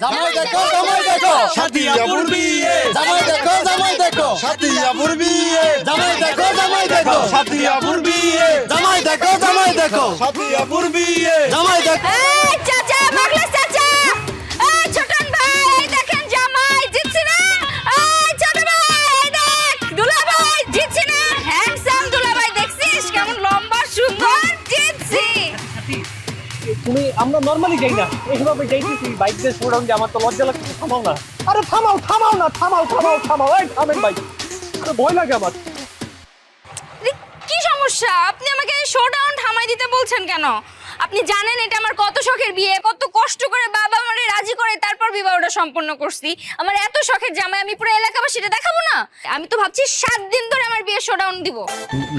জামাই দেখো জামাই দেখো সাদিয়াপুর বিয়ে জামাই দেখো জামাই দেখো সাদিয়াপুর বিয়ে জামাই দেখো জামাই দেখো সাদিয়াপুর বিয়ে জামাই দেখো জামাই দেখো সাদিয়াপুর বিয়ে জামাই দেখো এই চাচা পাগলা চাচা এই ছোটন ভাই এই দেখেন জামাই জিতছি না এই ছোট ভাই এই দেখ দুলা ভাই জিতছি না হ্যান্ডসাম দুলা ভাই দেখছিস কেমন লম্বা সুন্দর জিতছি তুমি আমরা নরমালি যাই না এইভাবে যাইতেছি বাইক দিয়ে শোডাউন দিয়ে আমার তো লজ্জা লাগছে থামাও না আরে থামাও থামাও না থামাও থামাও থামাও এই থামেন বাইক আরে ভয় লাগে আমার কি সমস্যা আপনি আমাকে শোডাউন থামাই দিতে বলছেন কেন আপনি জানেন এটা আমার কত শখের বিয়ে কত কষ্ট করে বাবা আমারে রাজি করে তারপর বিবাহটা সম্পন্ন করছি আমার এত শখের জামাই আমি পুরো এলাকাবাসীটা দেখাবো না আমি তো ভাবছি 7 দিন ধরে আমার বিয়ে শোডাউন দিব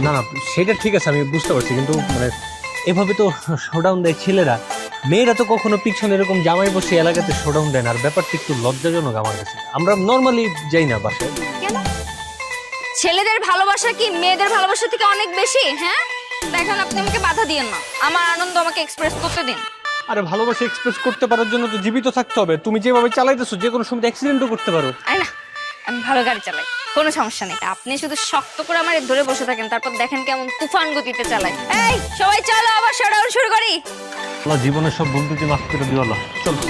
না না সেটা ঠিক আছে আমি বুঝতে পারছি কিন্তু মানে এভাবে তো শোডাউন দেয় ছেলেরা মেয়েরা তো কখনো পিছনে এরকম জামাই বসে এলাকাতে শোডাউন দেয় না আর ব্যাপারটা একটু লজ্জাজনক আমার কাছে আমরা নর্মালি যাই না বাসায় কেন ছেলেদের ভালোবাসা কি মেয়েদের ভালোবাসা থেকে অনেক বেশি হ্যাঁ দেখেন আপনি আমাকে বাধা দিয়েন না আমার আনন্দ আমাকে এক্সপ্রেস করতে দিন আরে ভালোবাসা এক্সপ্রেস করতে পারার জন্য তো জীবিত থাকতে হবে তুমি যেভাবে চালাইতেছো যে কোনো সময় অ্যাক্সিডেন্টও করতে পারো আরে না আমি ভালো গাড়ি চালাই কোনো সমস্যা নেই আপনি শুধু শক্ত করে আমার ধরে বসে থাকেন তারপর দেখেন কেমন তুফান গতিতে চালাই এই সবাই চলো আবার শোডাউন শুরু করি আল্লাহ জীবনের সব ভুল ত্রুটি মাফ করে দিও আল্লাহ চলো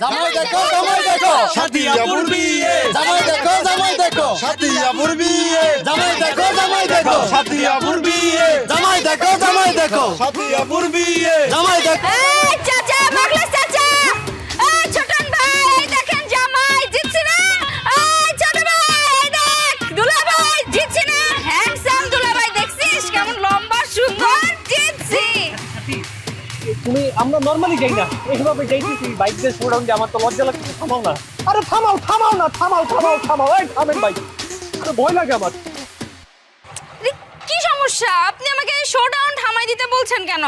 জামাই দেখো জামাই দেখো সাদিয়াপুর বিয়ে জামাই দেখো জামাই দেখো সাদিয়াপুর বিয়ে জামাই দেখো জামাই দেখো সাদিয়াপুর বিয়ে জামাই দেখো জামাই দেখো সাদিয়াপুর বিয়ে জামাই দেখো এই চাচা পাগলা চাচা এই ছোটন ভাই এই দেখেন জামাই জিতছি না এই ছোট ভাই এই দেখ দুলা ভাই জিতছি না হ্যান্ডসাম দুলা ভাই দেখছিস কেমন লম্বা সুন্দর জিতছি তুমি আমরা নরমালি যাই না এইভাবে যাইতেছি বাইক দিয়ে শোডাউন দিয়ে আমার তো লজ্জা লাগছে থামাও না আরে থামাও থামাও না থামাও থামাও থামাও এই থামেন বাইক আরে ভয় লাগে আমার কি সমস্যা আপনি আমাকে শোডাউন থামাই দিতে বলছেন কেন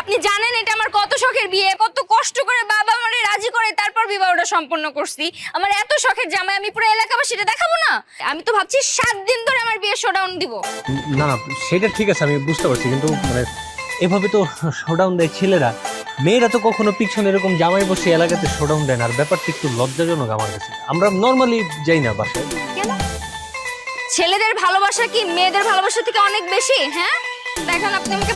আপনি জানেন এটা আমার কত শখের বিয়ে কত কষ্ট করে বাবা আমারে রাজি করে তারপর বিবাহটা সম্পন্ন করছি আমার এত শখের জামাই আমি পুরো এলাকাবাসীটা দেখাবো না আমি তো ভাবছি 7 দিন ধরে আমার বিয়ে শোডাউন দিব না না সেটা ঠিক আছে আমি বুঝতে পারছি কিন্তু মানে এভাবে তো শোডাউন দেয় ছেলেরা মেয়েরা তো কখনো পিছনে এরকম জামাই বসে এলাকাতে শোডাউন দেয় না আর ব্যাপারটা একটু লজ্জাজনক আমার কাছে আমরা নর্মালি যাই না বাসায় কেন ছেলেদের ভালোবাসা কি মেয়েদের ভালোবাসা থেকে অনেক বেশি হ্যাঁ দেখেন আপনি আমাকে